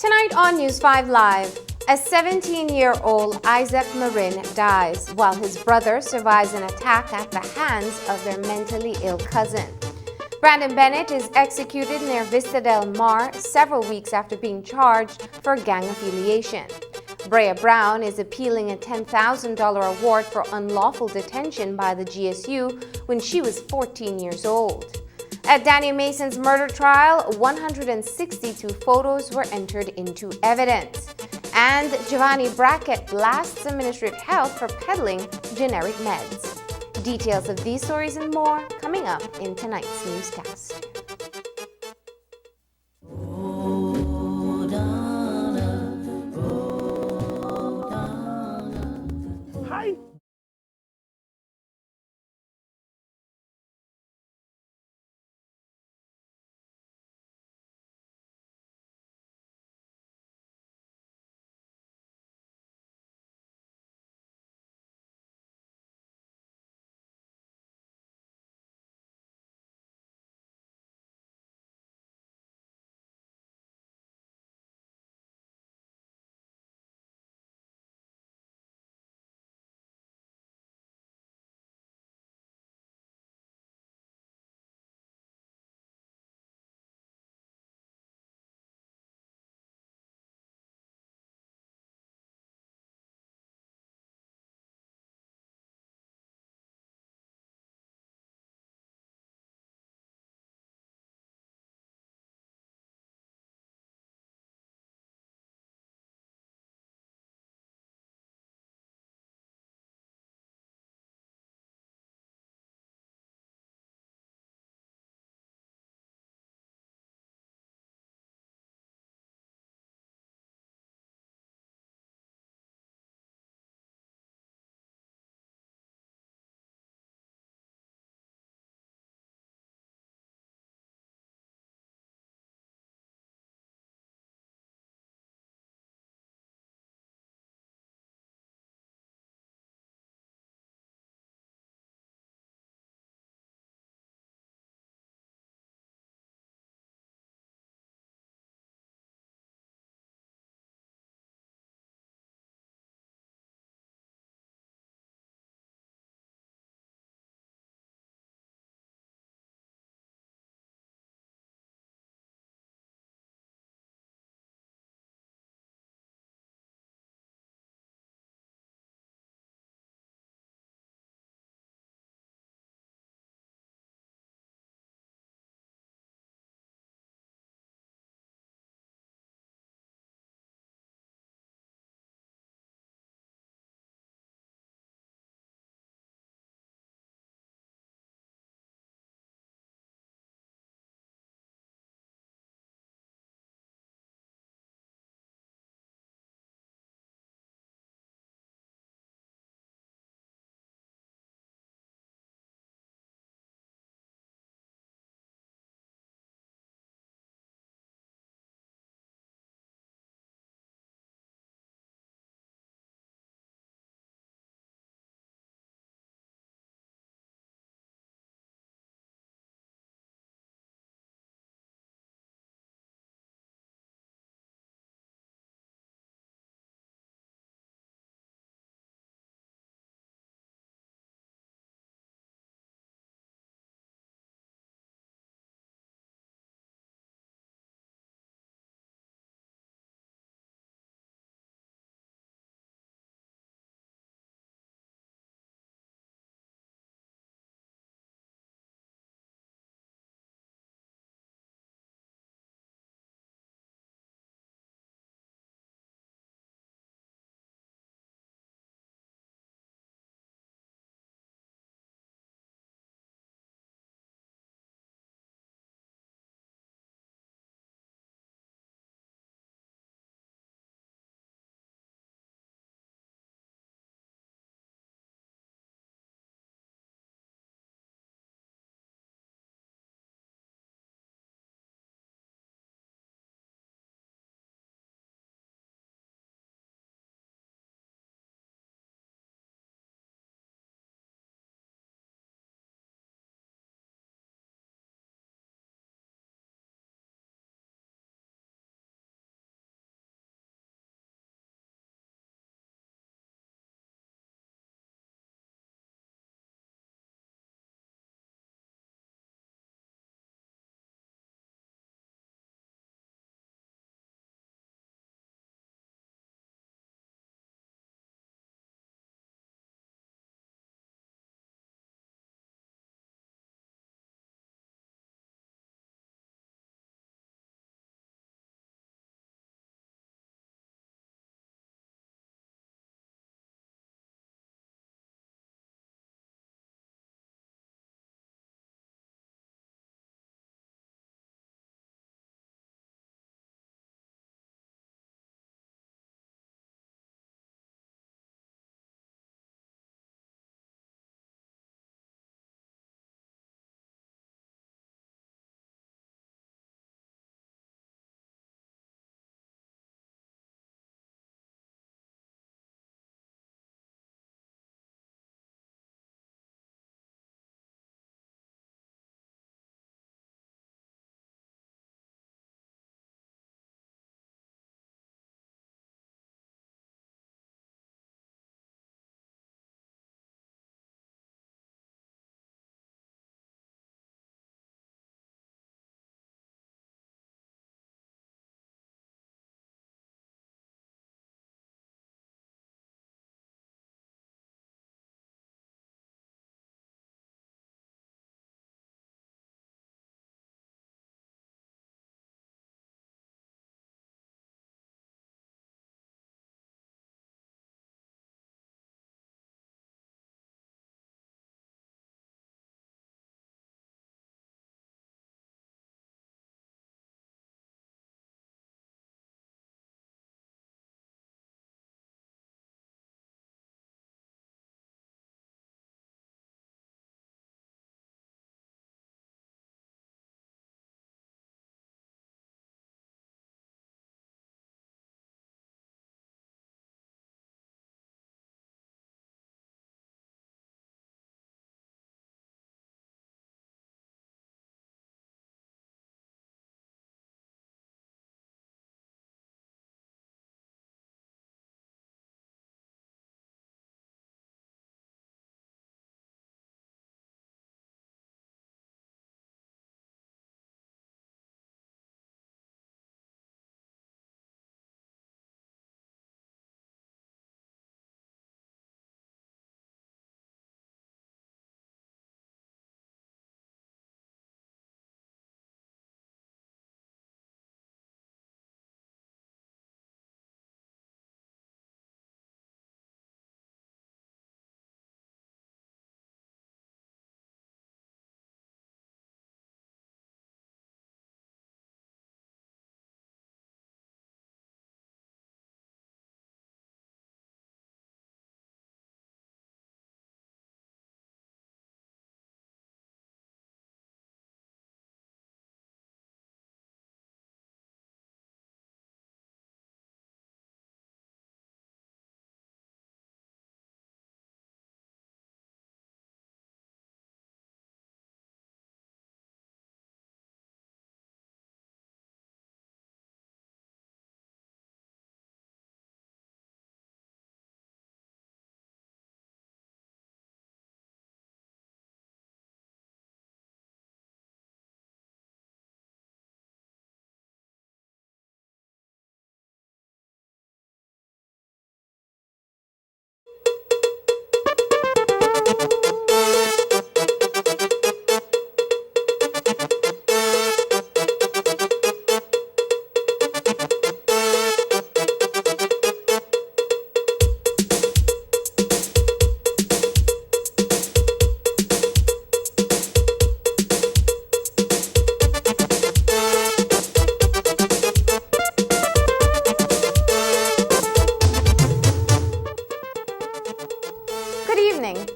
Tonight on News 5 Live, a 17-year-old Isaac Marin dies while his brother survives an attack at the hands of their mentally ill cousin. Brandon Bennett is executed near Vista Del Mar several weeks after being charged for gang affiliation. Brea Brown is appealing a $10,000 award for unlawful detention by the GSU when she was 14 years old. At Danny Mason's murder trial, 162 photos were entered into evidence. And Giovanni Brackett blasts the Ministry of Health for peddling generic meds. Details of these stories and more coming up in tonight's newscast.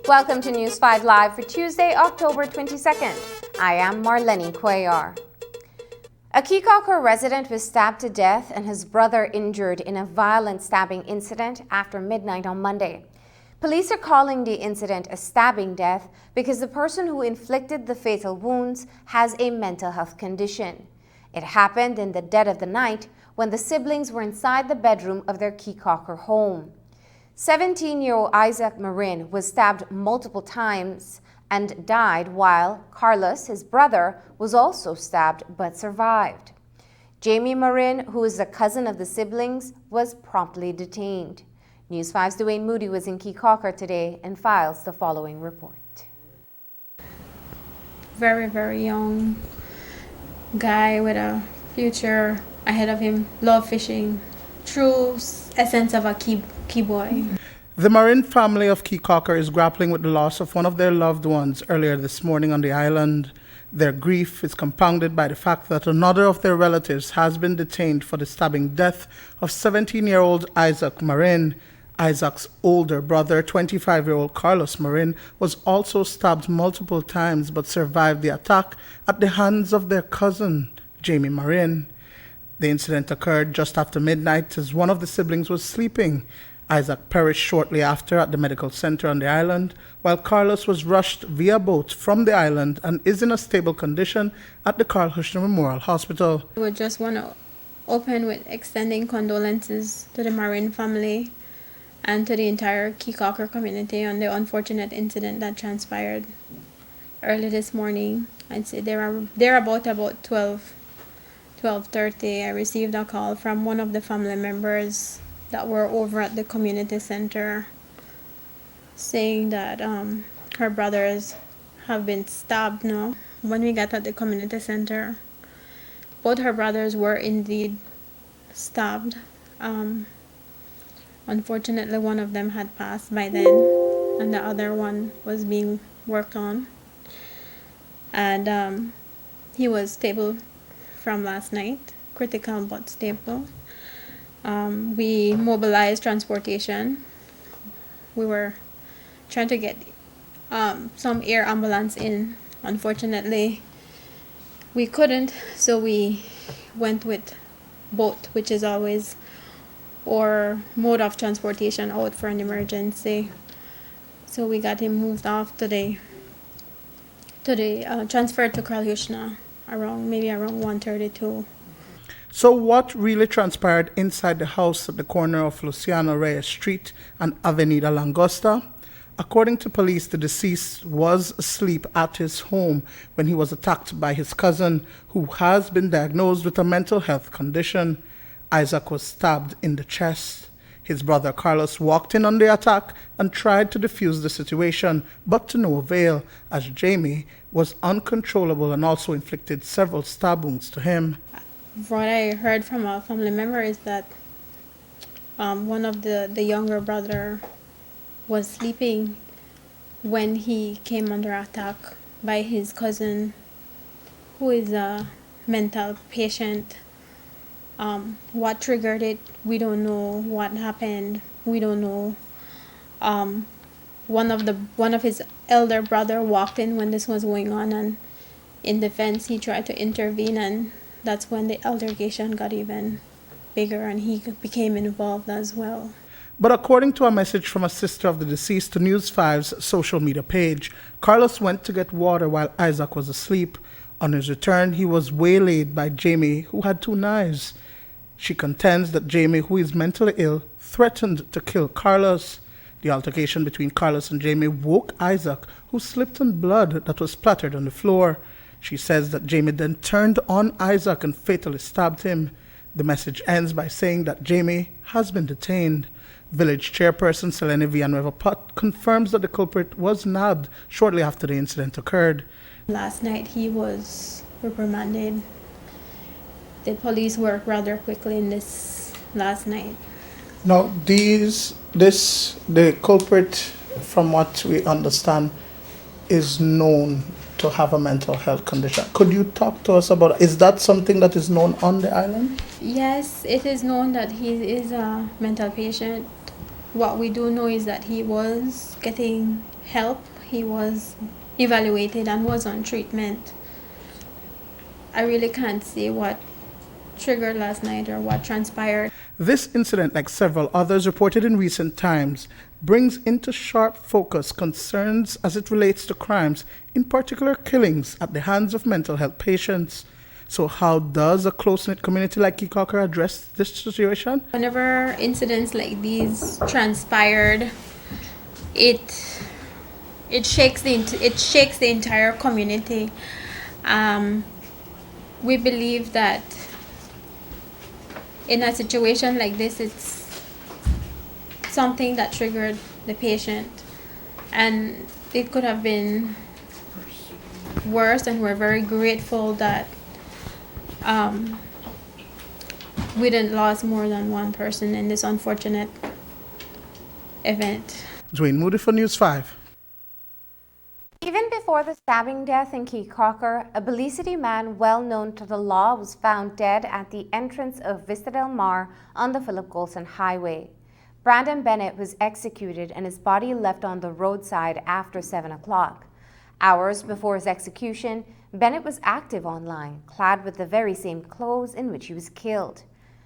Welcome to News 5 Live for Tuesday, October 22nd. I am Marlene Cuellar. A Kecaucus resident was stabbed to death and his brother injured in a violent stabbing incident after midnight on Monday. Police are calling the incident a stabbing death because the person who inflicted the fatal wounds has a mental health condition. It happened in the dead of the night when the siblings were inside the bedroom of their Kecaucus home. 17-year-old Isaac Marin was stabbed multiple times and died, while Carlos, his brother, was also stabbed but survived. Jamie Marin, who is a cousin of the siblings, was promptly detained. News 5's Dwayne Moody was in Kecaucus today and files the following report. Very, very young guy with a future ahead of him. Love fishing. True essence of a key boy. The Marin family of Kecaucus is grappling with the loss of one of their loved ones earlier this morning on the island. Their grief is compounded by the fact that another of their relatives has been detained for the stabbing death of 17-year-old Isaac Marin. Isaac's older brother, 25-year-old Carlos Marin, was also stabbed multiple times but survived the attack at the hands of their cousin, Jamie Marin. The incident occurred just after midnight as one of the siblings was sleeping. Isaac perished shortly after at the medical center on the island, while Carlos was rushed via boat from the island and is in a stable condition at the Carl Hushner Memorial Hospital. We just want to open with extending condolences to the Marin family and to the entire Kecaucus community on the unfortunate incident that transpired early this morning. I'd say they're about 12:30. I received a call from one of the family members that were over at the community center saying that her brothers have been stabbed now. When we got at the community center, both her brothers were indeed stabbed. Unfortunately, one of them had passed by then and the other one was being worked on. And he was stable from last night, critical but stable. We mobilized transportation. We were trying to get some air ambulance in. Unfortunately, we couldn't, so we went with boat, which is always our mode of transportation out for an emergency. So we got him moved off today, transferred to Carl Hushner around 1:32. So what really transpired inside the house at the corner of Luciano Reyes Street and Avenida Langosta? According to police, the deceased was asleep at his home when he was attacked by his cousin, who has been diagnosed with a mental health condition. Isaac was stabbed in the chest. His brother Carlos walked in on the attack and tried to defuse the situation, but to no avail, as Jamie was uncontrollable and also inflicted several stab wounds to him. What I heard from a family member is that one of the younger brother was sleeping when he came under attack by his cousin, who is a mental patient. What triggered it, we don't know. What happened, we don't know. One of his elder brother walked in when this was going on, and in defense he tried to intervene, and that's when the altercation got even bigger and he became involved as well. But according to a message from a sister of the deceased to News 5's social media page, Carlos went to get water while Isaac was asleep. On his return, he was waylaid by Jamie, who had 2 knives. She contends that Jamie, who is mentally ill, threatened to kill Carlos. The altercation between Carlos and Jamie woke Isaac, who slipped in blood that was splattered on the floor. She says that Jamie then turned on Isaac and fatally stabbed him. The message ends by saying that Jamie has been detained. Village chairperson Selene Villanueva Pot confirms that the culprit was nabbed shortly after the incident occurred. Last night he was reprimanded. The police worked rather quickly in this last night. Now, the culprit, from what we understand, is known to have a mental health condition. Could you talk to us about, is that something that is known on the island? Yes, it is known that he is a mental patient. What we do know is that he was getting help. He was evaluated and was on treatment. I really can't say what triggered last night or what transpired. This incident, like several others reported in recent times, brings into sharp focus concerns as it relates to crimes, in particular killings at the hands of mental health patients. So how does a close-knit community like Key-Cocker address this situation? Whenever incidents like these transpired, it shakes the entire community. We believe that in a situation like this, it's something that triggered the patient, and it could have been worse, and we're very grateful that we didn't lose more than one person in this unfortunate event. Dwayne Moody for News 5. Even before the stabbing death in Key-Cocker, a Belicity man well known to the law was found dead at the entrance of Vista Del Mar on the Philip Golson Highway. Brandon Bennett was executed and his body left on the roadside after 7 o'clock. Hours before his execution, Bennett was active online, clad with the very same clothes in which he was killed.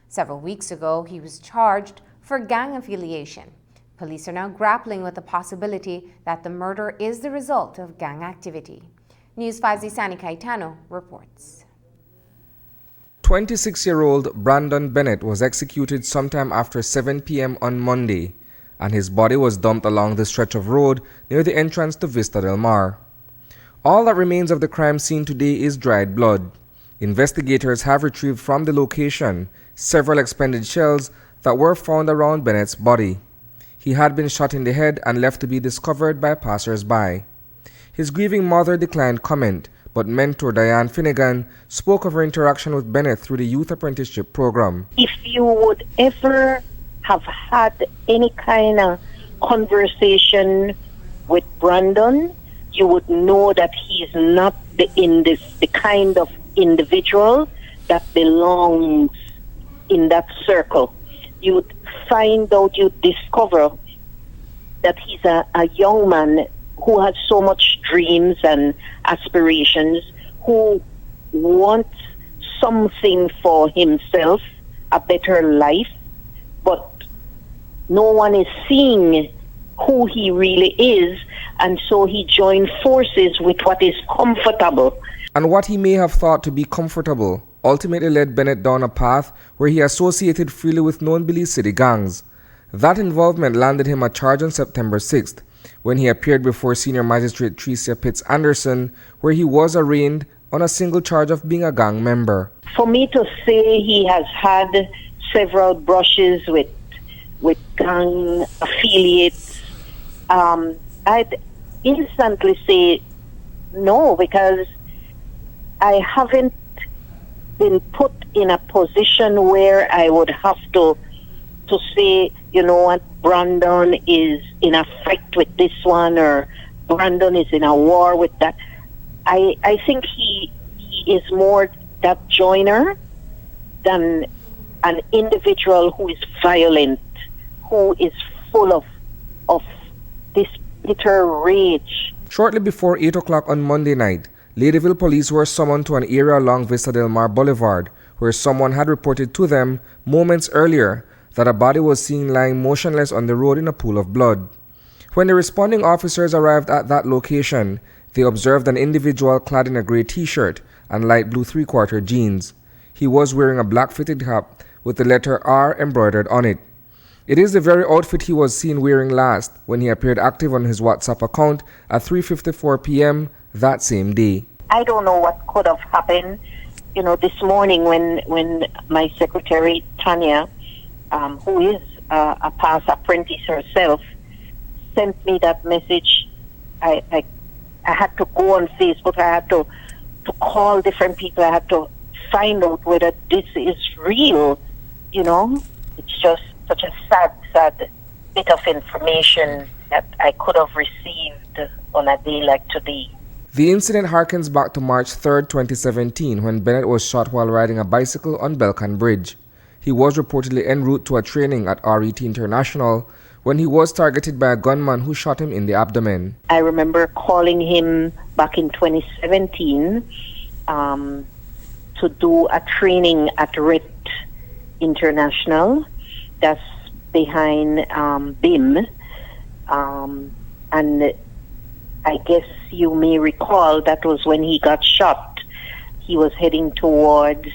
Several weeks ago, he was charged for gang affiliation. Police are now grappling with the possibility that the murder is the result of gang activity. News 5's Isani Caetano reports. 26-year-old Brandon Bennett was executed sometime after 7 p.m. on Monday, and his body was dumped along the stretch of road near the entrance to Vista Del Mar. All that remains of the crime scene today is dried blood. Investigators have retrieved from the location several expended shells that were found around Bennett's body. He had been shot in the head and left to be discovered by passers-by. His grieving mother declined comment, but mentor Diane Finnegan spoke of her interaction with Bennett through the youth apprenticeship program. If you would ever have had any kind of conversation with Brandon, you would know that he is not the kind of individual that belongs in that circle. You would find out, you discover that he's a young man who has so much dreams and aspirations, who wants something for himself, a better life, but no one is seeing who he really is, and so he joined forces with what is comfortable. And what he may have thought to be comfortable ultimately led Bennett down a path where he associated freely with known Belicity gangs. That involvement landed him a charge on September 6th, when he appeared before Senior Magistrate Tricia Pitts Anderson, where he was arraigned on a single charge of being a gang member. For me to say he has had several brushes with gang affiliates, I'd instantly say no, because I haven't been put in a position where I would have to say, you know what, Brandon is in a fight with this one, or Brandon is in a war with that. I think he is more that joiner than an individual who is violent, who is full of this bitter rage. Shortly before 8 o'clock on Monday night, Ladyville police were summoned to an area along Vista Del Mar Boulevard, where someone had reported to them moments earlier that a body was seen lying motionless on the road in a pool of blood. When the responding officers arrived at that location, they observed an individual clad in a gray t-shirt and light blue three-quarter jeans. He was wearing a black fitted cap with the letter R embroidered on it. It is the very outfit he was seen wearing last when he appeared active on his WhatsApp account at 3:54 p.m. that same day. I don't know what could have happened. You know, this morning when my secretary, Tanya, who is a past apprentice herself, sent me that message, I had to go on Facebook. I had to call different people. I had to find out whether this is real. You know, it's just such a sad bit of information that I could have received on a day like today. The incident harkens back to March 3, 2017, when Bennett was shot while riding a bicycle on Belcan Bridge. He was reportedly en route to a training at RET International when he was targeted by a gunman who shot him in the abdomen. I remember calling him back in 2017 to do a training at RIT International. That's behind BIM. And I guess you may recall that was when he got shot. He was heading towards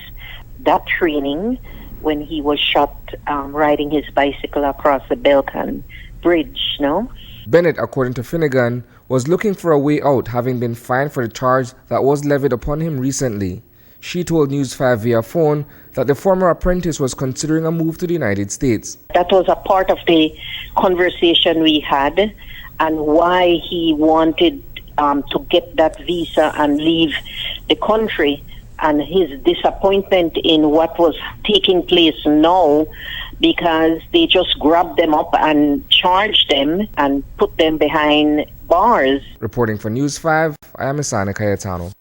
that training when he was shot riding his bicycle across the Belcan Bridge, no? Bennett, according to Finnegan, was looking for a way out, having been fined for the charge that was levied upon him recently. She told News 5 via phone that the former apprentice was considering a move to the United States. That was a part of the conversation we had, and why he wanted to get that visa and leave the country, and his disappointment in what was taking place now, because they just grabbed them up and charged them and put them behind bars. Reporting for News 5, I am Isana Cayetano.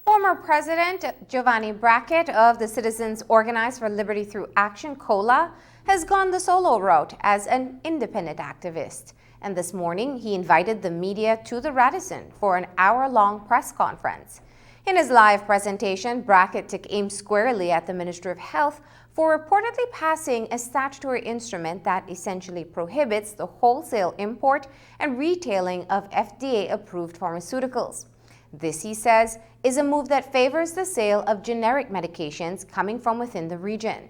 Former President Giovanni Brackett of the Citizens Organized for Liberty Through Action, COLA, has gone the solo route as an independent activist. And this morning, he invited the media to the Radisson for an hour-long press conference. In his live presentation, Brackett took aim squarely at the Ministry of Health for reportedly passing a statutory instrument that essentially prohibits the wholesale import and retailing of FDA-approved pharmaceuticals. This, he says, is a move that favors the sale of generic medications coming from within the region.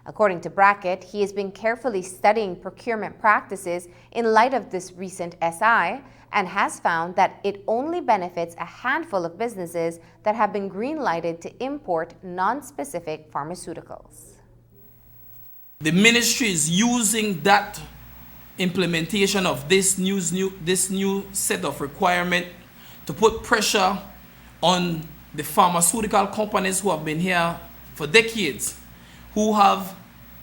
According to Brackett, he has been carefully studying procurement practices in light of this recent SI and has found that it only benefits a handful of businesses that have been green-lighted to import non-specific pharmaceuticals. The ministry is using that implementation of this new set of requirement to put pressure on the pharmaceutical companies who have been here for decades, who have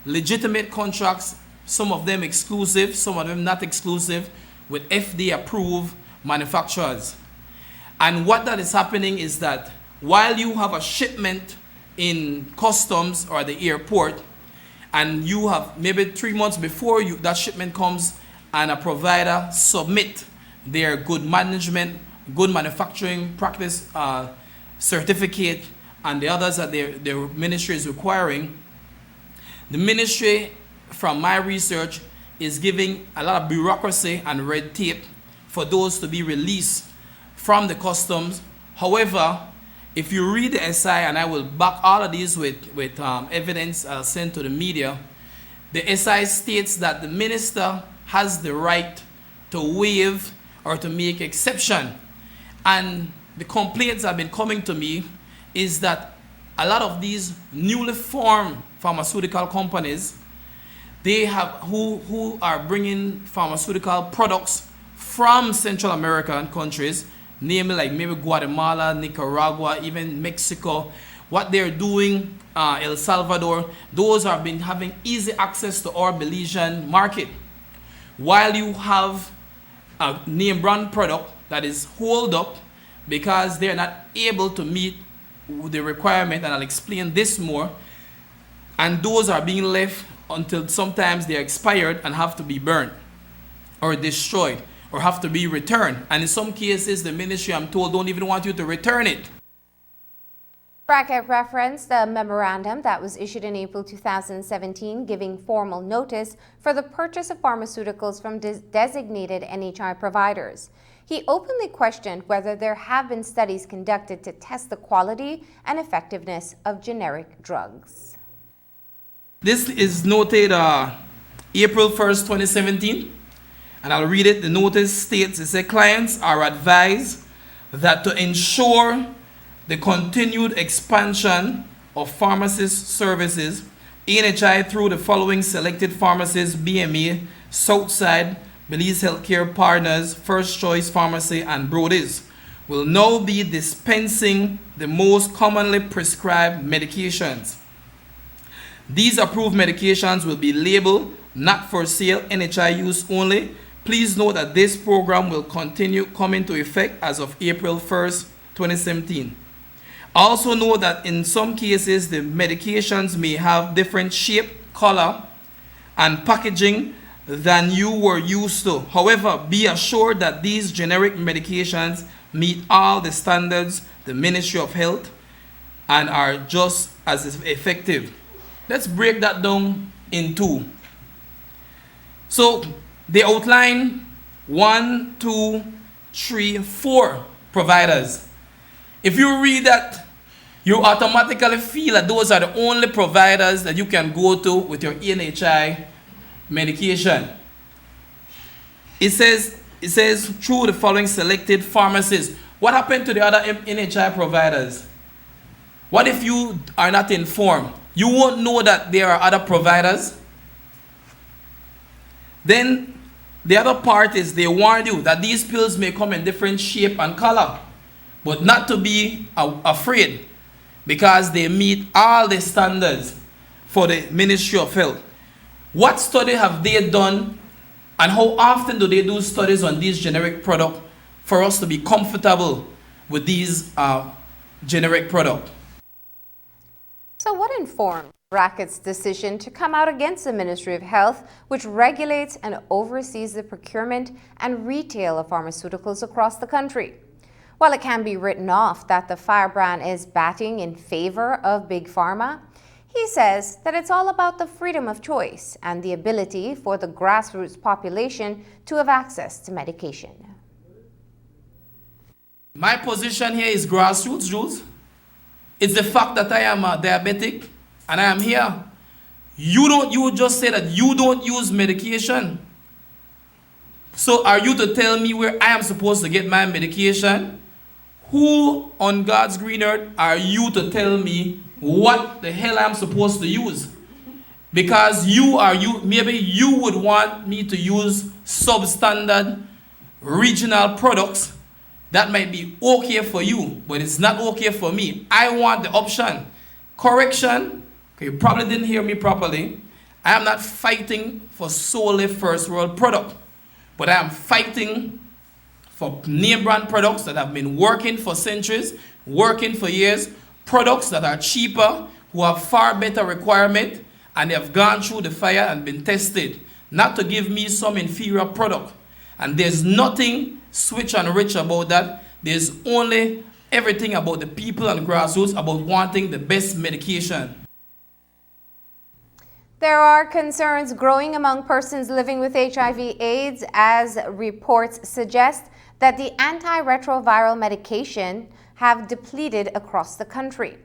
legitimate contracts, some of them exclusive, some of them not exclusive, with FDA-approved manufacturers. And what that is happening is that while you have a shipment in customs or the airport, and you have maybe 3 months before that shipment comes, and a provider submit their good management, good manufacturing practice certificate, and the others that their ministry is requiring, the ministry, from my research, is giving a lot of bureaucracy and red tape for those to be released from the customs. However, if you read the SI, and I will back all of these with evidence sent to the media, the SI states that the minister has the right to waive or to make exception. And the complaints that have been coming to me is that a lot of these newly formed pharmaceutical companies, they have who are bringing pharmaceutical products from Central American countries, namely like maybe Guatemala, Nicaragua, even Mexico. What they're doing, El Salvador, those have been having easy access to our Belizean market. While you have a name brand product that is hold up because they're not able to meet the requirement, and I'll explain this more, and those are being left until sometimes they're expired and have to be burned or destroyed or have to be returned. And in some cases, the ministry, I'm told, don't even want you to return it. Brackett referenced a memorandum that was issued in April 2017 giving formal notice for the purchase of pharmaceuticals from designated NHI providers. He openly questioned whether there have been studies conducted to test the quality and effectiveness of generic drugs. This is noted April 1st, 2017, and I'll read it. The notice states, it says, clients are advised that to ensure the continued expansion of pharmacist services, NHI through the following selected pharmacies: BMA, Southside, Belize Healthcare Partners, First Choice Pharmacy, and Brody's, will now be dispensing the most commonly prescribed medications. These approved medications will be labeled not for sale, NHI use only. Please note that this program will come into effect as of April 1st, 2017. Also note that in some cases, the medications may have different shape, color, and packaging than you were used to. However, be assured that these generic medications meet all the standards the Ministry of Health and are just as effective. Let's break that down in two. So they outline 1, 2, 3, 4 providers. If you read that, you automatically feel that those are the only providers that you can go to with your NHI medication. It says through the following selected pharmacies. What happened to the other NHI providers? What if you are not informed? You won't know that there are other providers. Then the other part is they warn you that these pills may come in different shape and color, but not to be afraid, because they meet all the standards for the Ministry of Health. What study have they done, and how often do they do studies on these generic products for us to be comfortable with these generic products? So what informed Brackett's decision to come out against the Ministry of Health, which regulates and oversees the procurement and retail of pharmaceuticals across the country? While it can be written off that the firebrand is batting in favor of Big Pharma, he says that it's all about the freedom of choice and the ability for the grassroots population to have access to medication. My position here is grassroots, Jules. It's the fact that I am a diabetic and I am here. You just say that you don't use medication. So are you to tell me where I am supposed to get my medication? Who on God's green earth are you to tell me what the hell I'm supposed to use? Because maybe you would want me to use substandard regional products. That might be okay for you, but it's not okay for me. I want the option. Correction, you probably didn't hear me properly. I am not fighting for solely first world product, but I am fighting for name brand products that have been working for centuries, working for years, products that are cheaper, who have far better requirement, and they have gone through the fire and been tested, not to give me some inferior product. And there's nothing switch and rich about that. There's only everything about the people and grassroots about wanting the best medication. There are concerns growing among persons living with HIV/AIDS as reports suggest that the antiretroviral medication have depleted across the country.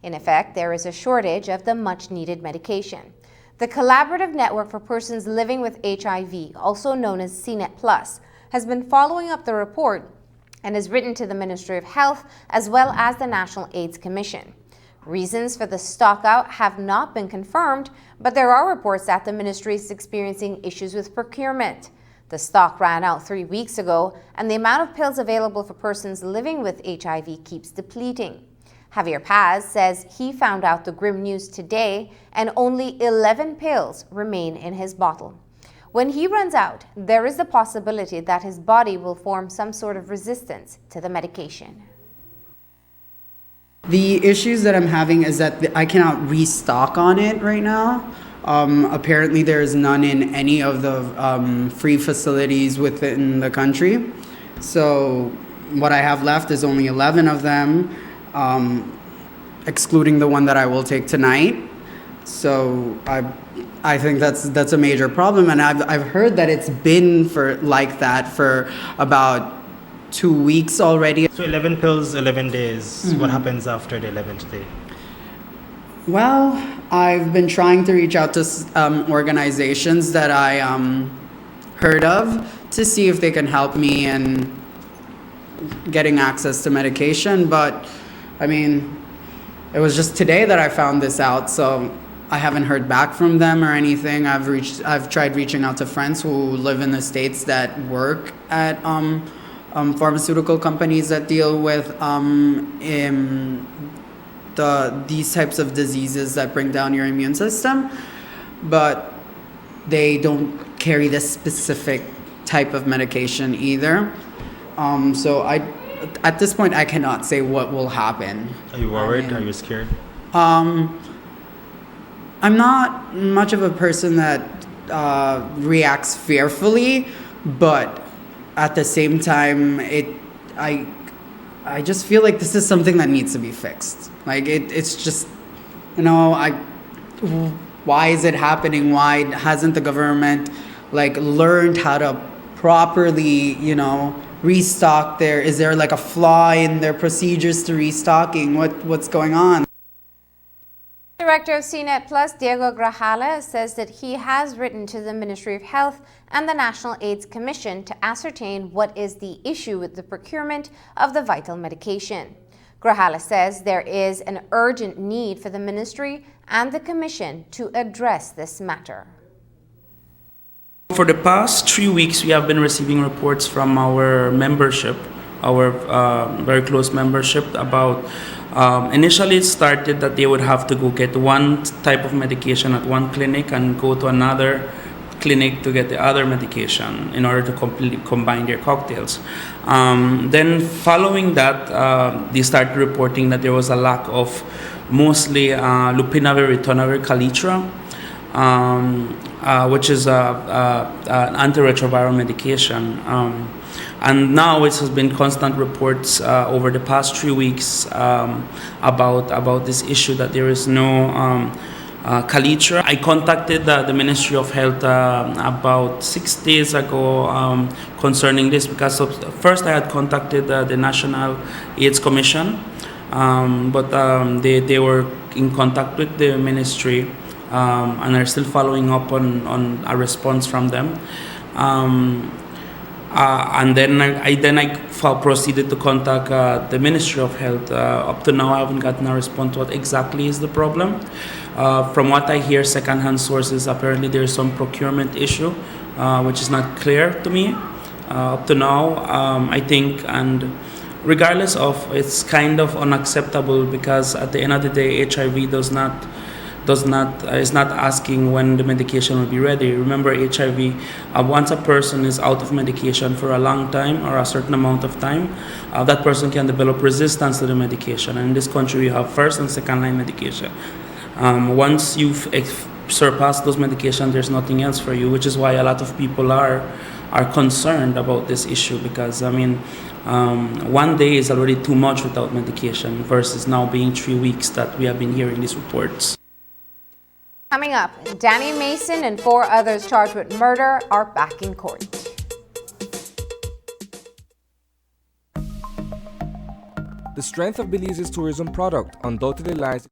In effect, there is a shortage of the much-needed medication. The Collaborative Network for Persons Living with HIV, also known as CNET Plus, has been following up the report and has written to the Ministry of Health as well as the National AIDS Commission. Reasons for the stockout have not been confirmed, but there are reports that the ministry is experiencing issues with procurement. The stock ran out 3 weeks ago, and the amount of pills available for persons living with HIV keeps depleting. Javier Paz says he found out the grim news today, and only 11 pills remain in his bottle. When he runs out, there is the possibility that his body will form some sort of resistance to the medication. The issues that I'm having is that I cannot restock on it right now. Apparently there is none in any of the free facilities within the country. So what I have left is only 11 of them, excluding the one that I will take tonight. So I think that's a major problem, and I've heard that it's been like that for about 2 weeks already. So 11 pills, 11 days. Mm-hmm. What happens after the 11th day? Well, I've been trying to reach out to organizations that I heard of to see if they can help me in getting access to medication, but I mean, it was just today that I found this out, so I haven't heard back from them or anything. I've tried reaching out to friends who live in the States that work at pharmaceutical companies that deal with these types of diseases that bring down your immune system, but they don't carry this specific type of medication either. So at this point, I cannot say what will happen. Are you worried? Are you scared? I'm not much of a person that reacts fearfully, but at the same time, I just feel like this is something that needs to be fixed. Like it's just, why is it happening? Why hasn't the government like learned how to properly, restock there? Is there like a flaw in their procedures to restocking? What's going on? Director of CNET Plus, Diego Grajales, says that he has written to the Ministry of Health and the National AIDS Commission to ascertain what is the issue with the procurement of the vital medication. Grajales says there is an urgent need for the ministry and the commission to address this matter. For the past 3 weeks, we have been receiving reports from our membership, our very close membership, about initially it started that they would have to go get one type of medication at one clinic and go to another clinic to get the other medication in order to completely combine their cocktails. Then following that, they started reporting that there was a lack of mostly lopinavir, ritonavir, Kaletra, which is an antiretroviral medication. And now it has been constant reports over the past 3 weeks about this issue that there is no Kaletra. I contacted the Ministry of Health about 6 days ago concerning this, because first I had contacted the National AIDS Commission, but they were in contact with the ministry and are still following up on a response from them. And then I proceeded to contact the Ministry of Health. Up to now, I haven't gotten a response to what exactly is the problem. From what I hear, secondhand sources, apparently there is some procurement issue, which is not clear to me. Up to now, I think, and regardless of, it's kind of unacceptable, because at the end of the day, HIV is not asking when the medication will be ready. Remember, HIV, once a person is out of medication for a long time or a certain amount of time, that person can develop resistance to the medication. And in this country, we have first and second line medication. Once you've surpassed those medications, there's nothing else for you, which is why a lot of people are concerned about this issue, because one day is already too much without medication versus now being 3 weeks that we have been hearing these reports. Coming up, Danny Mason and 4 others charged with murder are back in court. The strength of Belize's tourism product undoubtedly lies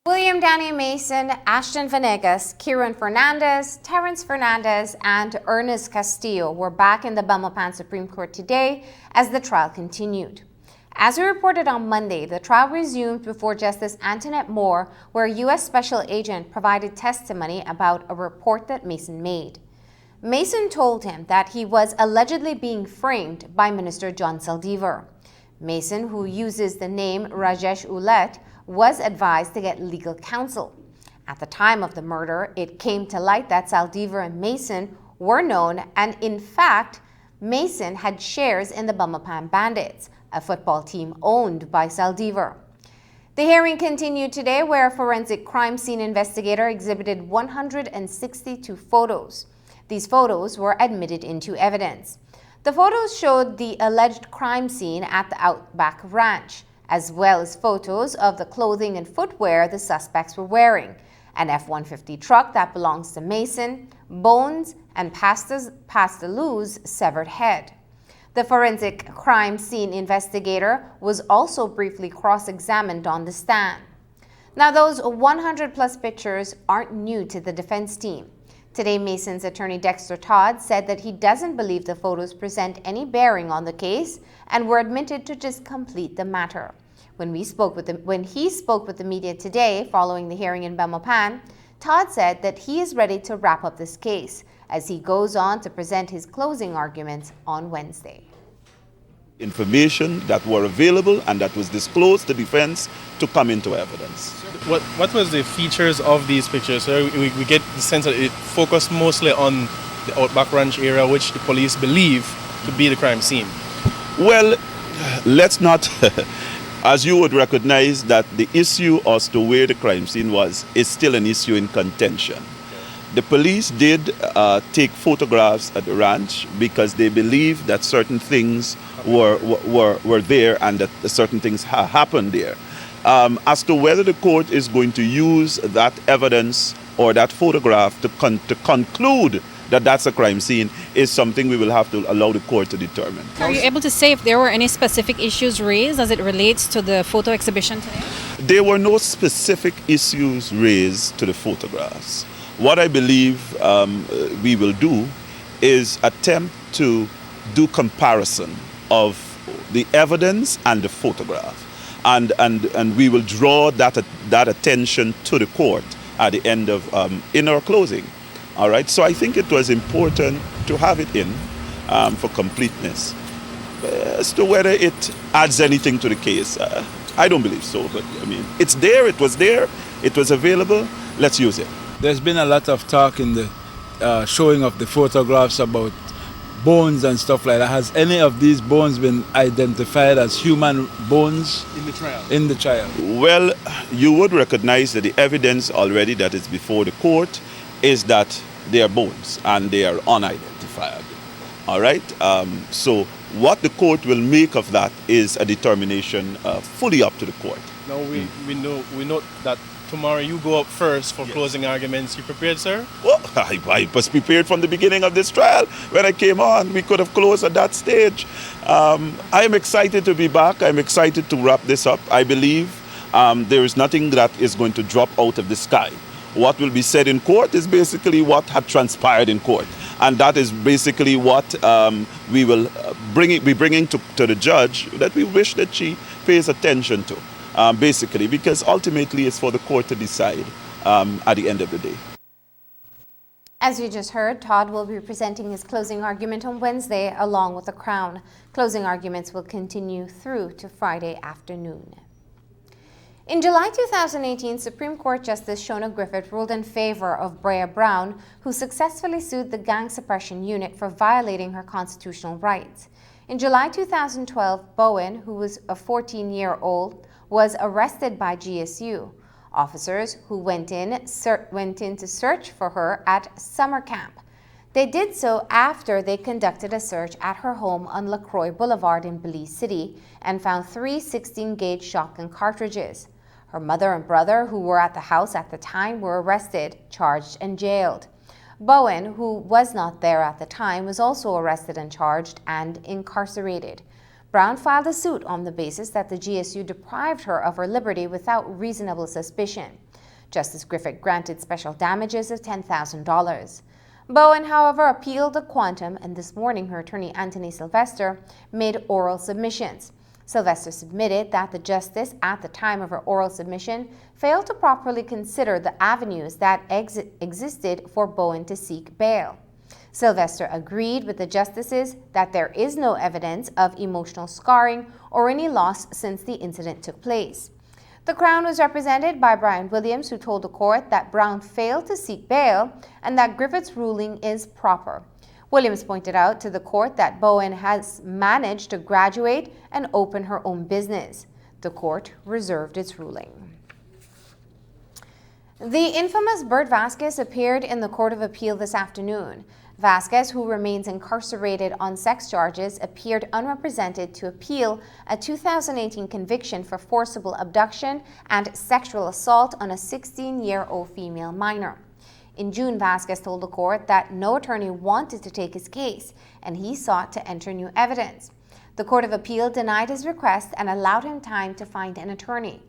William Danny Mason, Ashton Venegas, Kieran Fernandez, Terrence Fernandez, and Ernest Castillo were back in the Belmopan Supreme Court today as the trial continued. As we reported on Monday, the trial resumed before Justice Antoinette Moore, where a U.S. Special Agent provided testimony about a report that Mason made. Mason told him that he was allegedly being framed by Minister John Saldivar. Mason, who uses the name Rajesh Ouellette, was advised to get legal counsel. At the time of the murder, it came to light that Saldivar and Mason were known, and in fact, Mason had shares in the Belmopan Bandits, a football team owned by Saldivar. The hearing continued today, where a forensic crime scene investigator exhibited 162 photos. These photos were admitted into evidence. The photos showed the alleged crime scene at the Outback Ranch, as well as photos of the clothing and footwear the suspects were wearing, an F-150 truck that belongs to Mason, bones, and Pastor Lou's severed head. The forensic crime scene investigator was also briefly cross-examined on the stand. Now, those 100-plus pictures aren't new to the defense team. Today, Mason's attorney Dexter Todd said that he doesn't believe the photos present any bearing on the case and were admitted to just complete the matter. When he spoke with the media today following the hearing in Belmopan, Todd said that he is ready to wrap up this case as he goes on to present his closing arguments on Wednesday. Information that were available and that was disclosed to defense to come into evidence. What was the features of these pictures? So we get the sense that it focused mostly on the Outback Ranch area, which the police believe to be the crime scene. Well, let's not, as you would recognize that the issue as to where the crime scene was is still an issue in contention. The police did take photographs at the ranch because they believe that certain things were there and that certain things happened there. As to whether the court is going to use that evidence or that photograph to conclude that that's a crime scene is something we will have to allow the court to determine. Are you able to say if there were any specific issues raised as it relates to the photo exhibition today? There were no specific issues raised to the photographs. What I believe we will do is attempt to do comparison of the evidence and the photograph. And we will draw that attention to the court at the end of in our closing. All right. So I think it was important to have it in for completeness. As to whether it adds anything to the case, I don't believe so. But I mean, it's there. It was there. It was available. Let's use it. There's been a lot of talk in the showing of the photographs about bones and stuff like that. Has any of these bones been identified as human bones in the trial? Well, you would recognize that the evidence already that is before the court is that they are bones and they are unidentifiable. All right. So what the court will make of that is a determination fully up to the court. Now we know that tomorrow you go up first for closing arguments. You prepared, sir? Well, I was prepared from the beginning of this trial. When I came on, we could have closed at that stage. I am excited to be back. I'm excited to wrap this up. I believe there is nothing that is going to drop out of the sky. What will be said in court is basically what had transpired in court. And that is basically what we will be bringing to the judge that we wish that she pays attention to. Basically, because ultimately it's for the court to decide at the end of the day. As you just heard, Todd will be presenting his closing argument on Wednesday along with the Crown. Closing arguments will continue through to Friday afternoon. In July 2018, Supreme Court Justice Shona Griffith ruled in favor of Brea Brown, who successfully sued the Gang Suppression Unit for violating her constitutional rights. In July 2012, Bowen, who was a 14-year-old, was arrested by GSU. Officers who went in to search for her at summer camp. They did so after they conducted a search at her home on LaCroix Boulevard in Belize City and found 3 16-gauge shotgun cartridges. Her mother and brother, who were at the house at the time, were arrested, charged, and jailed. Bowen, who was not there at the time, was also arrested and charged and incarcerated. Brown filed a suit on the basis that the GSU deprived her of her liberty without reasonable suspicion. Justice Griffith granted special damages of $10,000. Bowen, however, appealed the quantum, and this morning her attorney Anthony Sylvester made oral submissions. Sylvester submitted that the justice, at the time of her oral submission, failed to properly consider the avenues that existed for Bowen to seek bail. Sylvester agreed with the justices that there is no evidence of emotional scarring or any loss since the incident took place. The Crown was represented by Brian Williams, who told the court that Brown failed to seek bail and that Griffith's ruling is proper. Williams pointed out to the court that Bowen has managed to graduate and open her own business. The court reserved its ruling. The infamous Bert Vasquez appeared in the Court of Appeal this afternoon. Vasquez, who remains incarcerated on sex charges, appeared unrepresented to appeal a 2018 conviction for forcible abduction and sexual assault on a 16-year-old female minor. In June, Vasquez told the court that no attorney wanted to take his case, and he sought to enter new evidence. The Court of Appeal denied his request and allowed him time to find an attorney.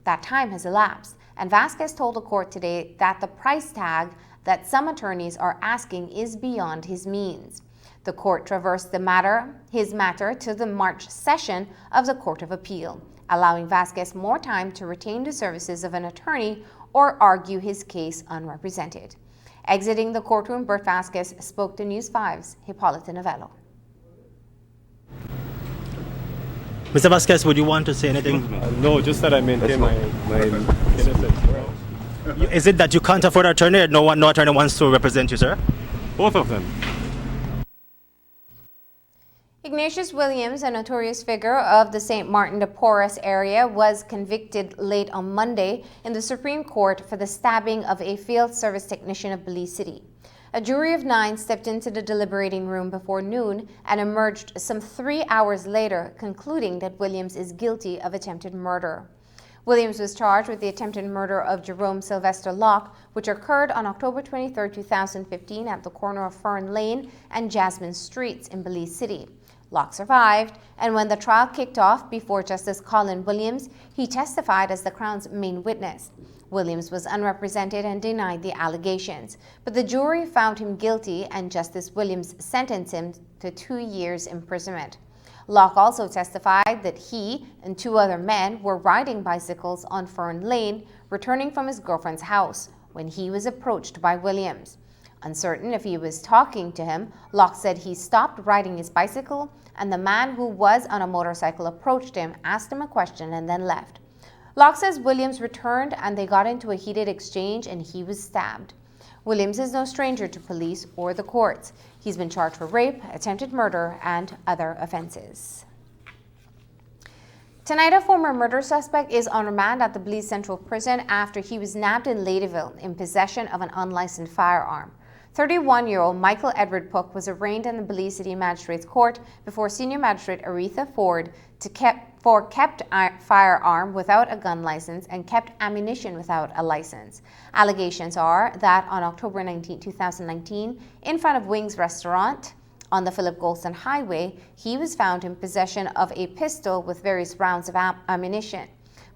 That time has elapsed, and Vasquez told the court today that the price tag that some attorneys are asking is beyond his means. The court traversed his matter to the March session of the Court of Appeal, allowing Vasquez more time to retain the services of an attorney or argue his case unrepresented. Exiting the courtroom, Bert Vasquez spoke to News 5's Hippolyta Novello. Mr. Vasquez, would you want to say anything? No, just that I maintain my innocence. Is it that you can't afford an attorney or no attorney wants to represent you, sir? Both of them. Ignatius Williams, a notorious figure of the St. Martin de Porres area, was convicted late on Monday in the Supreme Court for the stabbing of a field service technician of Belize City. A jury of 9 stepped into the deliberating room before noon and emerged some 3 hours later, concluding that Williams is guilty of attempted murder. Williams was charged with the attempted murder of Jerome Sylvester Locke, which occurred on October 23, 2015 at the corner of Fern Lane and Jasmine Streets in Belize City. Locke survived, and when the trial kicked off before Justice Colin Williams, he testified as the Crown's main witness. Williams was unrepresented and denied the allegations, but the jury found him guilty and Justice Williams sentenced him to 2 years imprisonment. Locke also testified that he and 2 other men were riding bicycles on Fern Lane, returning from his girlfriend's house, when he was approached by Williams. Uncertain if he was talking to him, Locke said he stopped riding his bicycle, and the man who was on a motorcycle approached him, asked him a question, and then left. Locke says Williams returned and they got into a heated exchange and he was stabbed. Williams is no stranger to police or the courts. He's been charged for rape, attempted murder, and other offenses. Tonight, a former murder suspect is on remand at the Belize Central Prison after he was nabbed in Ladyville in possession of an unlicensed firearm. 31-year-old Michael Edward Pook was arraigned in the Belize City Magistrates Court before Senior Magistrate Aretha Ford for kept firearm without a gun license and kept ammunition without a license. Allegations are that on October 19, 2019, in front of Wings Restaurant on the Philip Golston Highway, he was found in possession of a pistol with various rounds of ammunition.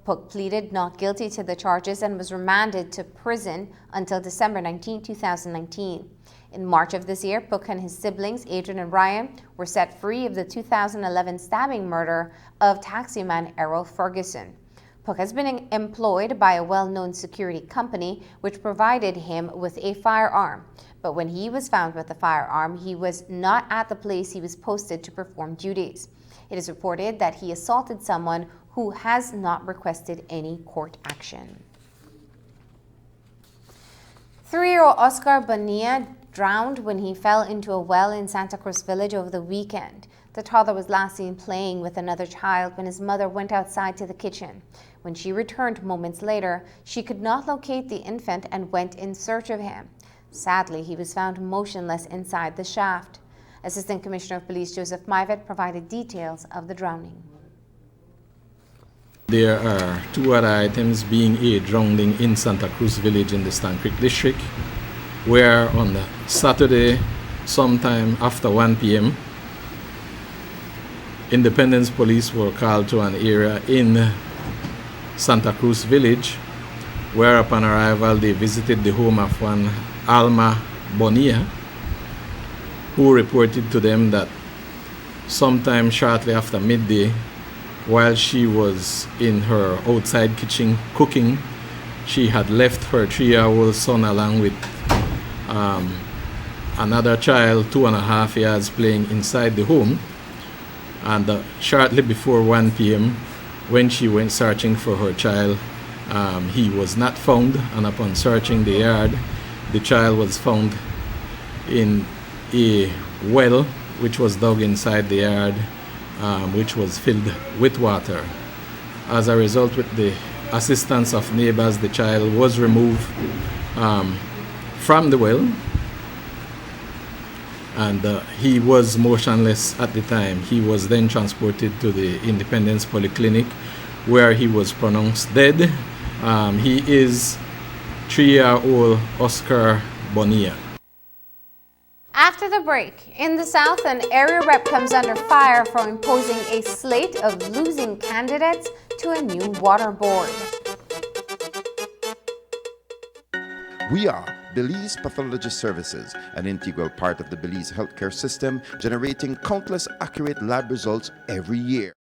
Pook pleaded not guilty to the charges and was remanded to prison until December 19, 2019. In March of this year, Pook and his siblings, Adrian and Ryan, were set free of the 2011 stabbing murder of taximan Errol Ferguson. Pook has been employed by a well-known security company which provided him with a firearm. But when he was found with the firearm, he was not at the place he was posted to perform duties. It is reported that he assaulted someone who has not requested any court action. 3-year-old Oscar Bonilla drowned when he fell into a well in Santa Cruz Village over the weekend. The toddler was last seen playing with another child when his mother went outside to the kitchen. When she returned moments later, she could not locate the infant and went in search of him. Sadly, he was found motionless inside the shaft. Assistant Commissioner of Police Joseph Maivet provided details of the drowning. There are 2 other items, being a drowning in Santa Cruz Village in the Stann Creek District, where on the Saturday, sometime after 1 p.m., Independence Police were called to an area in Santa Cruz Village where upon arrival they visited the home of one Alma Bonilla, who reported to them that sometime shortly after midday, while she was in her outside kitchen cooking, she had left her 3-year-old son along with another child 2.5 years playing inside the home. And shortly before 1 p.m., when she went searching for her child, he was not found, and upon searching the yard, the child was found in a well which was dug inside the yard, which was filled with water. As a result, with the assistance of neighbors, the child was removed from the well, and he was motionless at the time. He was then transported to the Independence Polyclinic, where he was pronounced dead. He is 3-year-old Oscar Bonilla. After the break, in the South, an area rep comes under fire for imposing a slate of losing candidates to a new water board. We are Belize Pathology Services, an integral part of the Belize healthcare system, generating countless accurate lab results every year.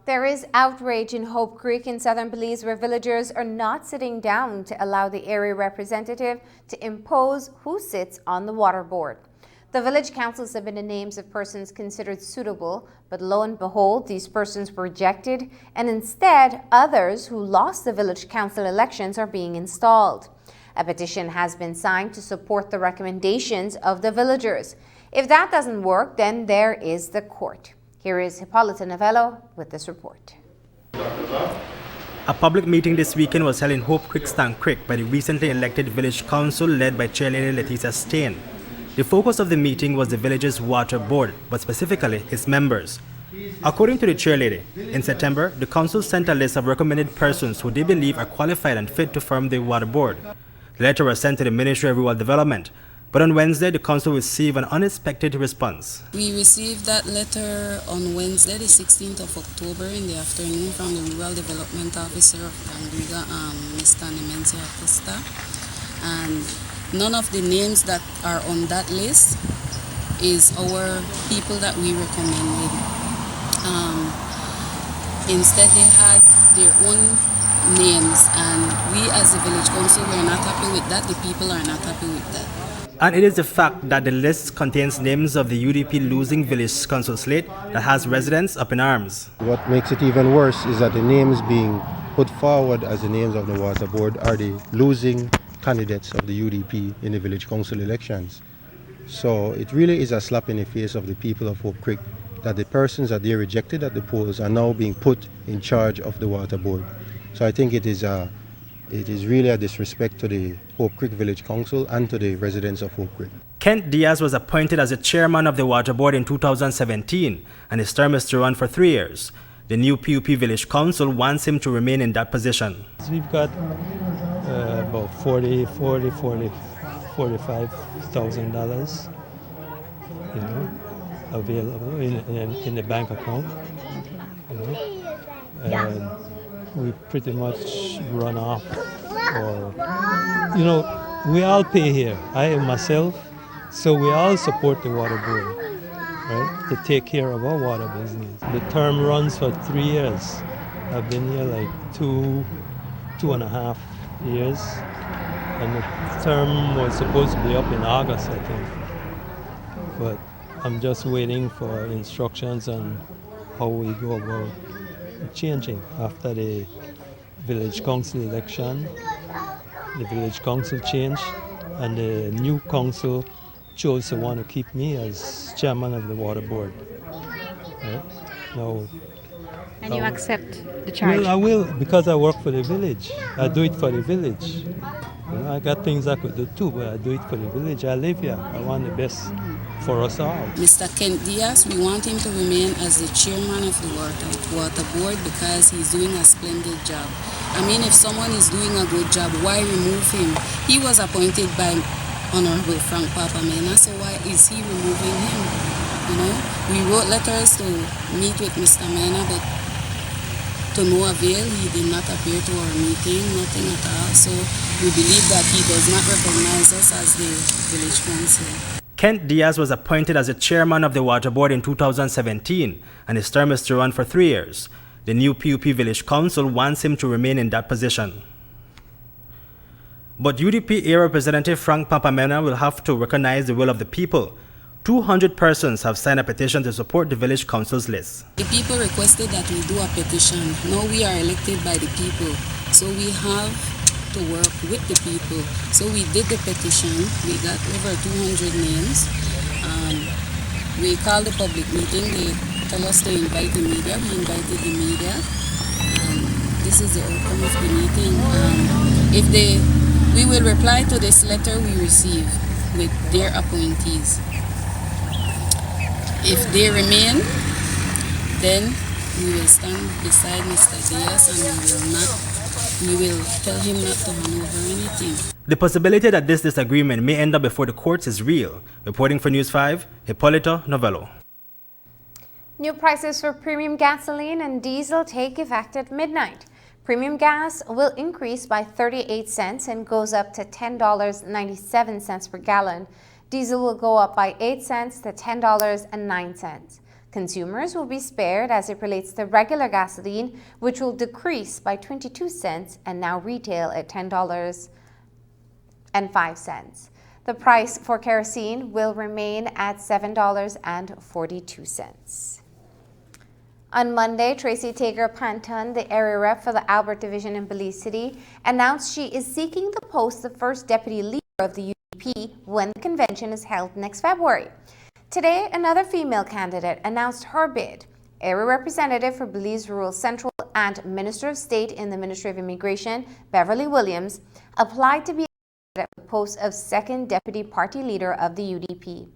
There is outrage in Hope Creek in southern Belize where villagers are not sitting down to allow the area representative to impose who sits on the water board. The village council submitted names of persons considered suitable, but lo and behold, these persons were rejected, and instead, others who lost the village council elections are being installed. A petition has been signed to support the recommendations of the villagers. If that doesn't work, then there is the court. Here is Hippolyta Novello with this report. A public meeting this weekend was held in Hope Creek, Stank Creek by the recently elected village council led by Chairlady Leticia Stain. The focus of the meeting was the village's water board, but specifically its members. According to the chairlady, in September, the council sent a list of recommended persons who they believe are qualified and fit to form the water board. The letter was sent to the Ministry of Rural Development, but on Wednesday, the council received an unexpected response. We received that letter on Wednesday, the 16th of October in the afternoon from the Rural Development Officer of Landriga, Mr. Nemencia Acosta. And none of the names that are on that list is our people that we recommended. Instead, they had their own names, and we as the village council were not happy with that. The people are not happy with that. And it is the fact that the list contains names of the UDP losing village council slate that has residents up in arms. What makes it even worse is that the names being put forward as the names of the water board are the losing candidates of the UDP in the village council elections. So it really is a slap in the face of the people of Hope Creek that the persons that they rejected at the polls are now being put in charge of the water board. So I think it is really a disrespect to the Hope Creek Village Council and to the residents of Hope Creek. Kent Diaz was appointed as the chairman of the water board in 2017, and his term is to run for 3 years. The new PUP Village Council wants him to remain in that position. We've got about $45,000, available in the bank account, and we pretty much run off, or we all pay here. I and myself, so we all support the water board, right, to take care of our water business. The term runs for 3 years. I've been here like two and a half years, and the term was supposed to be up in August, I think. But I'm just waiting for instructions on how we go about changing after the village council election. The village council changed, and the new council chose to want to keep me as chairman of the water board. Right? Now, and you accept the charge? Well, I will, because I work for the village. I do it for the village. I got things I could do too, but I do it for the village. I live here. I want the best for us all. Mr. Kent Diaz, we want him to remain as the chairman of the water board because he's doing a splendid job. I mean, if someone is doing a good job, why remove him? He was appointed by Honorable Frank Papamena, so why is he removing him? We wrote letters to meet with Mr. Mena, but to no avail. He did not appear to our meeting, nothing at all. So we believe that he does not recognize us as the village council. Kent Diaz was appointed as the chairman of the water board in 2017, and his term is to run for 3 years. The new PUP Village Council wants him to remain in that position. But UDP area Representative Frank Papamena will have to recognize the will of the people. 200 persons have signed a petition to support the village council's list. The people requested that we do a petition. Now we are elected by the people, so we have to work with the people. So we did the petition. We got over 200 names. We called the public meeting. They tell us to invite the media. We invited the media, and this is the outcome of the meeting. We will reply to this letter we receive with their appointees. If they remain, then we will stand beside Mr. Diaz and we will tell him not to hand over anything. The possibility that this disagreement may end up before the courts is real. Reporting for News 5, Hippolyta Novello. New prices for premium gasoline and diesel take effect at midnight. Premium gas will increase by 38 cents and goes up to $10.97 per gallon. Diesel will go up by 8 cents to $10.09. Consumers will be spared as it relates to regular gasoline, which will decrease by 22 cents and now retail at $10.05. The price for kerosene will remain at $7.42. On Monday, Tracy Tager Panton, the area rep for the Albert Division in Belize City, announced she is seeking the post of first deputy leader of the UDP when the convention is held next February. Today, another female candidate announced her bid. Area Representative for Belize Rural Central and Minister of State in the Ministry of Immigration, Beverly Williams, applied to be at the post of second deputy party leader of the UDP.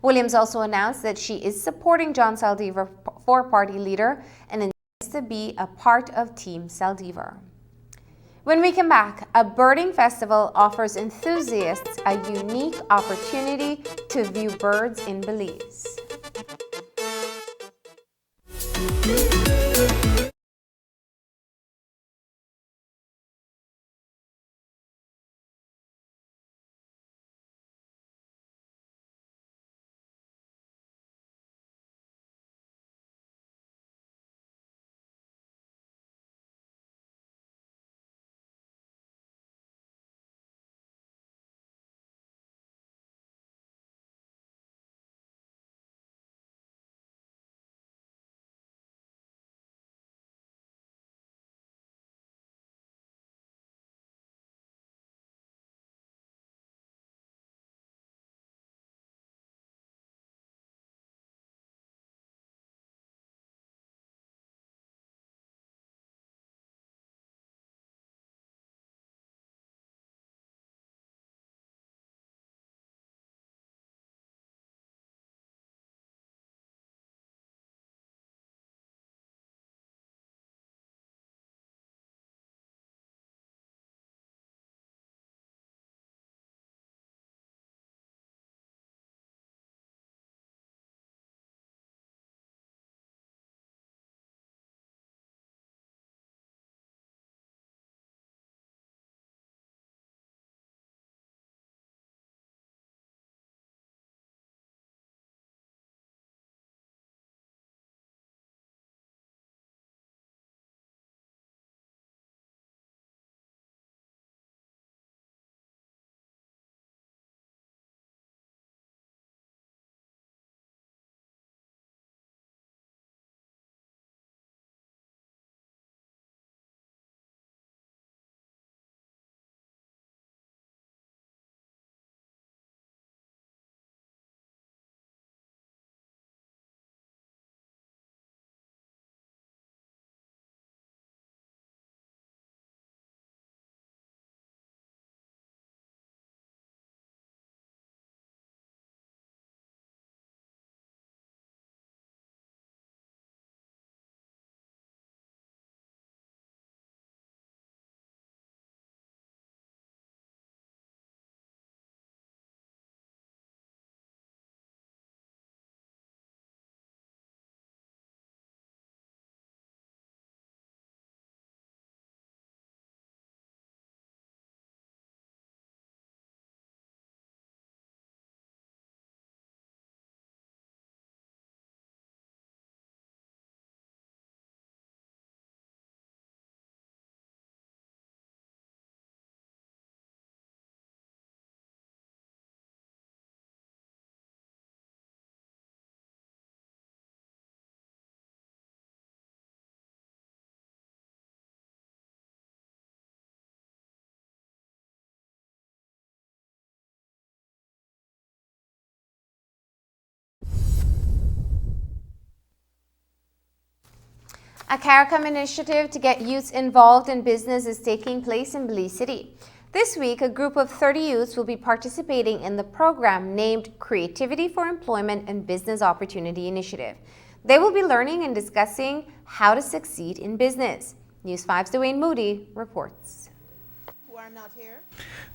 Williams also announced that she is supporting John Saldivar for party leader and intends to be a part of Team Saldivar. When we come back, a birding festival offers enthusiasts a unique opportunity to view birds in Belize. A CARICOM initiative to get youths involved in business is taking place in Belize City. This week, a group of 30 youths will be participating in the program named Creativity for Employment and Business Opportunity Initiative. They will be learning and discussing how to succeed in business. News 5's Dwayne Moody reports.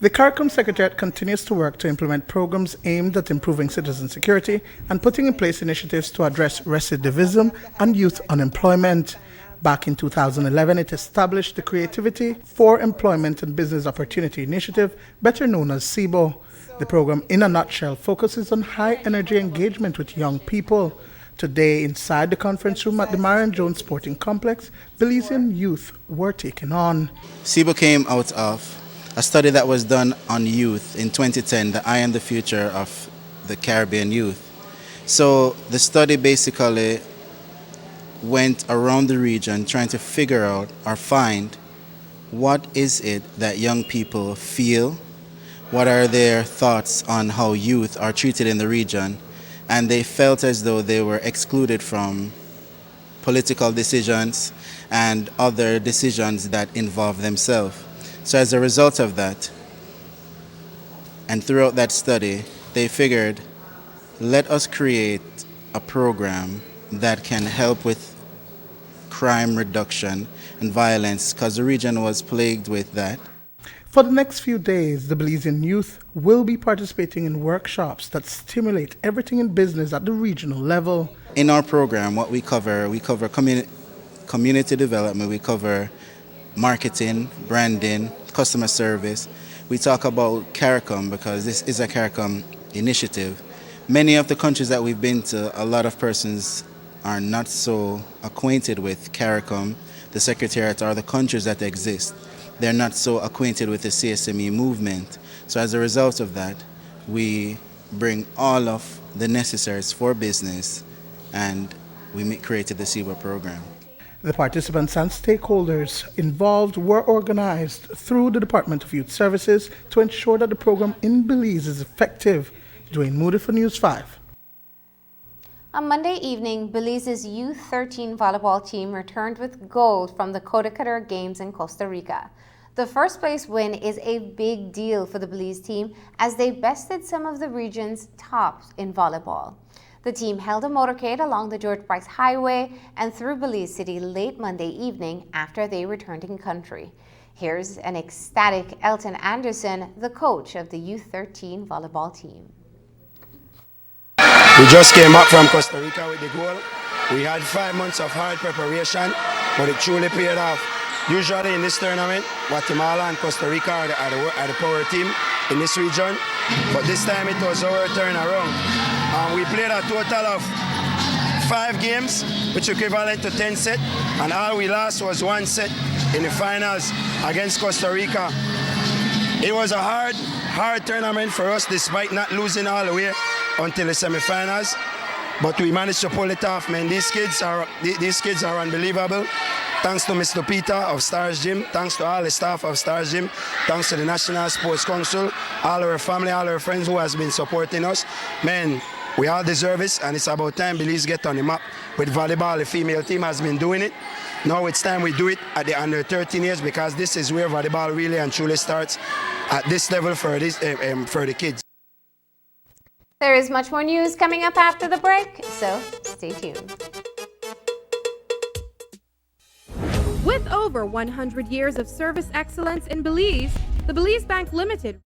The CARICOM Secretariat continues to work to implement programs aimed at improving citizen security and putting in place initiatives to address recidivism and youth unemployment. Back in 2011, it established the Creativity for Employment and Business Opportunity Initiative, better known as CEBO. The program, in a nutshell, focuses on high-energy engagement with young people. Today, inside the conference room at the Marion Jones Sporting Complex, Belizean youth were taken on. SIBO came out of a study that was done on youth in 2010, the I Am the Future of the Caribbean Youth. So the study basically went around the region trying to figure out or find what is it that young people feel, what are their thoughts on how youth are treated in the region, and they felt as though they were excluded from political decisions and other decisions that involve themselves. So as a result of that, and throughout that study, they figured, let us create a program that can help with crime reduction and violence, because the region was plagued with that. For the next few days, the Belizean youth will be participating in workshops that stimulate everything in business at the regional level. In our program, what we cover community development, we cover marketing, branding, customer service. We talk about CARICOM because this is a CARICOM initiative. Many of the countries that we've been to, a lot of persons are not so acquainted with CARICOM, the Secretariat, or the countries that exist. They're not so acquainted with the CSME movement. So as a result of that, we bring all of the necessaries for business, and we created the SIBO program. The participants and stakeholders involved were organized through the Department of Youth Services to ensure that the program in Belize is effective. Dwayne Moody for News 5. On Monday evening, Belize's U13 volleyball team returned with gold from the Codicature Games in Costa Rica. The first place win is a big deal for the Belize team as they bested some of the region's tops in volleyball. The team held a motorcade along the George Price Highway and through Belize City late Monday evening after they returned in country. Here's an ecstatic Elton Anderson, the coach of the U13 volleyball team. We just came back from Costa Rica with the goal. We had 5 months of hard preparation, but it truly paid off. Usually in this tournament, Guatemala and Costa Rica are the power team in this region, but this time it was our turn around. We played a total of 5 games, which equivalent to 10 sets, and all we lost was 1 set in the finals against Costa Rica. It was a hard tournament for us, despite not losing all the way until the semifinals, but we managed to pull it off, man. These kids are unbelievable. Thanks to Mr. Peter of Stars Gym, thanks to all the staff of Stars Gym, thanks to the National Sports Council, all our family, all our friends who has been supporting us. Man, we all deserve it, and it's about time Belize get on the map with volleyball. The female team has been doing it. Now it's time we do it at the under 13 years, because this is where volleyball really and truly starts at this level for the kids. There is much more news coming up after the break, so stay tuned. With over 100 years of service excellence in Belize, the Belize Bank Limited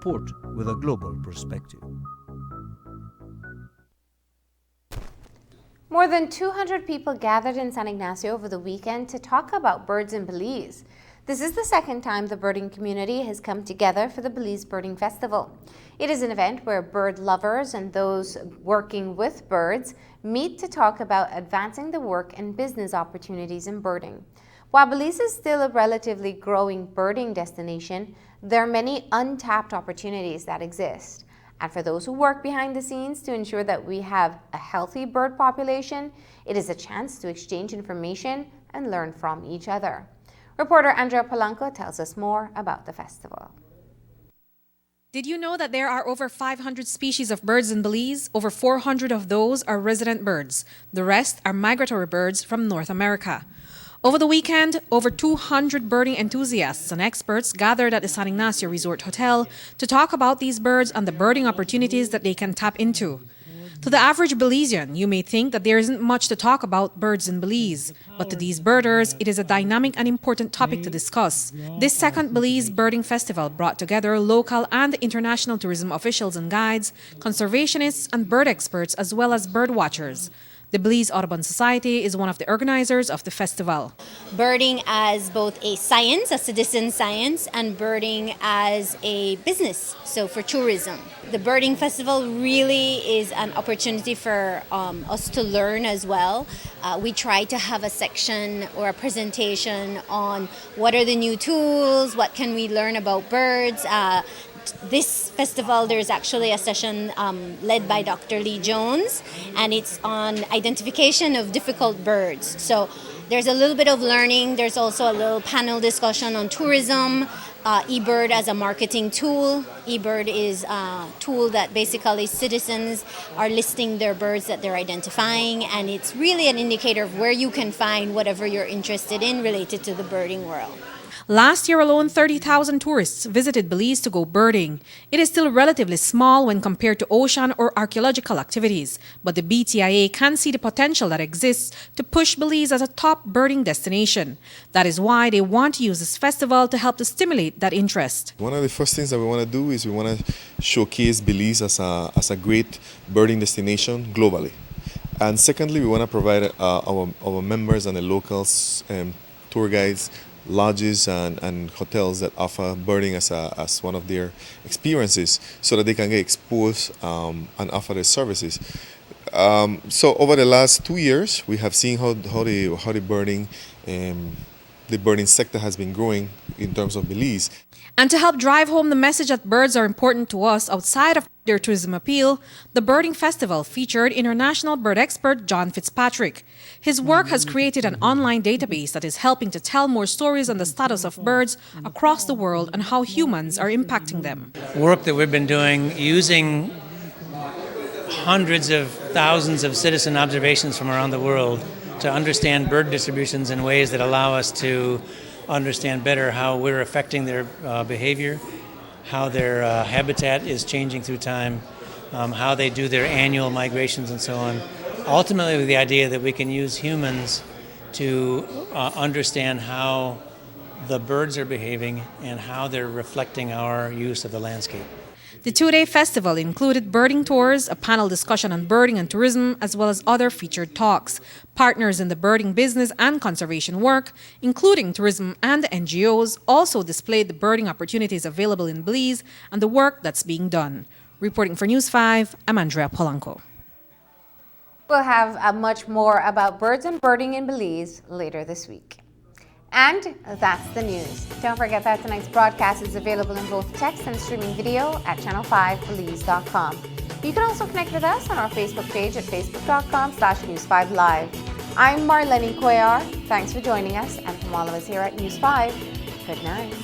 report with a global perspective. More than 200 people gathered in San Ignacio over the weekend to talk about birds in Belize. This is the second time the birding community has come together for the Belize Birding Festival. It is an event where bird lovers and those working with birds meet to talk about advancing the work and business opportunities in birding. While Belize is still a relatively growing birding destination, there are many untapped opportunities that exist. And for those who work behind the scenes to ensure that we have a healthy bird population, it is a chance to exchange information and learn from each other. Reporter Andrea Polanco tells us more about the festival. Did you know that there are over 500 species of birds in Belize? Over 400 of those are resident birds. The rest are migratory birds from North America. Over the weekend, over 200 birding enthusiasts and experts gathered at the San Ignacio Resort Hotel to talk about these birds and the birding opportunities that they can tap into. To the average Belizean, you may think that there isn't much to talk about birds in Belize, but to these birders, it is a dynamic and important topic to discuss. This second Belize Birding Festival brought together local and international tourism officials and guides, conservationists and bird experts, as well as bird watchers. The Belize Audubon Society is one of the organizers of the festival. Birding as both a science, a citizen science, and birding as a business, so for tourism. The Birding Festival really is an opportunity for us to learn as well. We try to have a section or a presentation on what are the new tools, what can we learn about birds. This festival, there's actually a session led by Dr. Lee Jones, and it's on identification of difficult birds. So there's a little bit of learning. There's also a little panel discussion on tourism, eBird as a marketing tool. eBird is a tool that basically citizens are listing their birds that they're identifying, and it's really an indicator of where you can find whatever you're interested in related to the birding world. Last year alone, 30,000 tourists visited Belize to go birding. It is still relatively small when compared to ocean or archaeological activities, but the BTIA can see the potential that exists to push Belize as a top birding destination. That is why they want to use this festival to help to stimulate that interest. One of the first things that we want to do is we want to showcase Belize as a great birding destination globally. And secondly, we want to provide our members and the locals, tour guides, lodges and hotels that offer birding as one of their experiences, so that they can get exposed and offer their services. So over the last 2 years, we have seen how the birding sector has been growing in terms of Belize. And to help drive home the message that birds are important to us outside of their tourism appeal, the Birding Festival featured international bird expert John Fitzpatrick. His work has created an online database that is helping to tell more stories on the status of birds across the world and how humans are impacting them. Work that we've been doing using hundreds of thousands of citizen observations from around the world to understand bird distributions in ways that allow us to understand better how we're affecting their behavior, how their habitat is changing through time, how they do their annual migrations and so on. Ultimately, with the idea that we can use humans to understand how the birds are behaving and how they're reflecting our use of the landscape. The two-day festival included birding tours, a panel discussion on birding and tourism, as well as other featured talks. Partners in the birding business and conservation work, including tourism and NGOs, also displayed the birding opportunities available in Belize and the work that's being done. Reporting for News 5, I'm Andrea Polanco. We'll have much more about birds and birding in Belize later this week. And that's the news. Don't forget that tonight's broadcast is available in both text and streaming video at channel5belize.com. You can also connect with us on our Facebook page at facebook.com/News5Live. I'm Marlene Cuellar. Thanks for joining us, and from all of us here at News 5, good night.